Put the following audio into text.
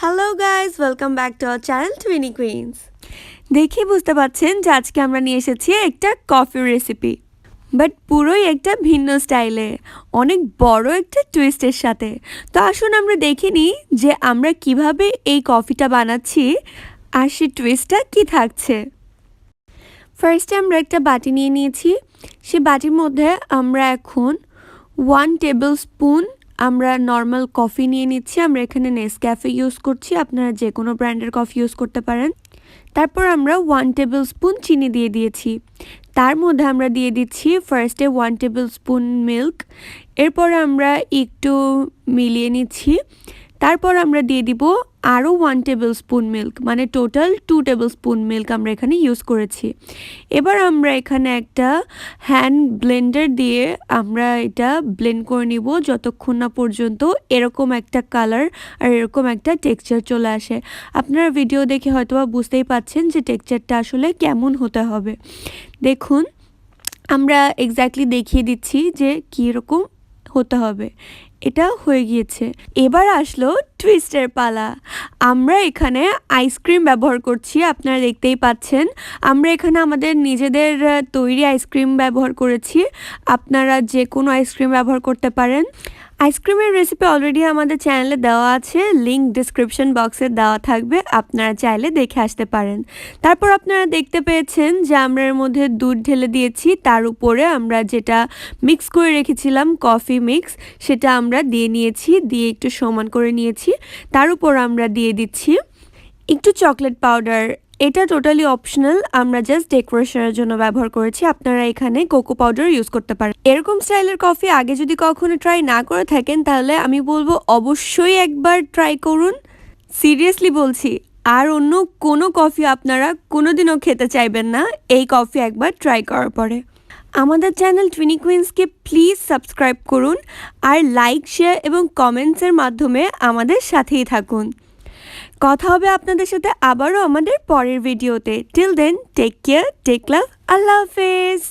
Hello guys, welcome back to our channel Twinie Queens. দেখি বুঝতে পারছেন যে আজকে আমরা নিয়ে এসেছি একটা কফি রেসিপি, বাট পুরোই একটা ভিন্ন স্টাইলে, অনেক বড় একটা টুইস্টের সাথে। তো আসুন আমরা দেখে নিই যে আমরা কিভাবে এই কফিটা বানাচ্ছি আর সেই টুইস্টটা কী থাকছে। ফার্স্টে আমরা একটা বাটি নিয়ে নিয়েছি। সে বাটির মধ্যে আমরা এখন 1 টেবিল স্পুন আমরা নর্মাল কফি নিয়ে নিচ্ছি। আমরা এখানে নেসক্যাফে ইউজ করছি, আপনারা যে কোনো ব্র্যান্ডের কফি ইউজ করতে পারেন। তারপর আমরা 1 টেবিল স্পুন চিনি দিয়ে দিয়েছি। তার মধ্যে আমরা দিয়ে দিচ্ছি ফার্স্টে 1 টেবিল স্পুন মিল্ক। এরপর আমরা একটু মিলিয়ে নিচ্ছি। তারপর আমরা দিয়ে দিব আরও 1 টেবিল স্পুন মিল্ক, মানে টোটাল 2 টেবিল স্পুন মিল্ক আমরা এখানে ইউজ করেছি। এবার আমরা এখানে একটা হ্যান্ড ব্লেন্ডার দিয়ে আমরা এটা ব্লেন্ড করে নিব যতক্ষণ না পর্যন্ত এরকম একটা কালার আর এরকম একটা টেক্সচার চলে আসে। আপনারা ভিডিও দেখে হয়তো বুঝতেই পাচ্ছেন যে টেক্সচারটা আসলে কেমন হতে হবে। দেখুন, আমরা এক্স্যাক্টলি দেখিয়ে দিচ্ছি যে কীরকম হতে হবে। এটা হয়ে গিয়েছে। এবার আসলো টুইস্টের পালা। আমরা এখানে আইসক্রিম ব্যবহার করছি, আপনারা দেখতেই পাচ্ছেন। আমরা এখানে আমাদের নিজেদের তৈরি আইসক্রিম ব্যবহার করেছি। আপনারা যে কোনো আইসক্রিম ব্যবহার করতে পারেন। আইসক্রিমের রেসিপি অলরেডি আমাদের চ্যানেলে দেওয়া আছে, লিঙ্ক ডিসক্রিপশন বক্সে দেওয়া থাকবে, আপনারা চাইলে দেখে আসতে পারেন। তারপর আপনারা দেখতে পেয়েছেন যে আমরা এর মধ্যে দুধ ঢেলে দিয়েছি, তার উপরে আমরা যেটা মিক্স করে রেখেছিলাম কফি মিক্স, সেটা আমরা দিয়ে নিয়েছি, দিয়ে একটু সমান করে নিয়েছি। তার উপর আমরা দিয়ে দিচ্ছি একটু চকলেট পাউডার। এটা টোটালি অপশনাল, আমরা জাস্ট ডেকোরেশনের জন্য ব্যবহার করেছি। আপনারা এখানে কোকো পাউডার ইউজ করতে পারেন। এরকম স্টাইলের কফি আগে যদি কখনো ট্রাই না করে থাকেন তাহলে আমি বলবো অবশ্যই একবার ট্রাই করুন। সিরিয়াসলি বলছি, আর অন্য কোনো কফি আপনারা কোনোদিনও খেতে চাইবেন না এই কফি একবার ট্রাই করার পরে। আমাদের চ্যানেল টুইনি কুইন্সকে প্লিজ সাবস্ক্রাইব করুন আর লাইক, শেয়ার এবং কমেন্টসের মাধ্যমে আমাদের সাথেই থাকুন। কথা হবে আপনাদের সাথে আবারও আমাদের পরের ভিডিওতে। Till then, take care, take love, আল্লাহ হাফেজ।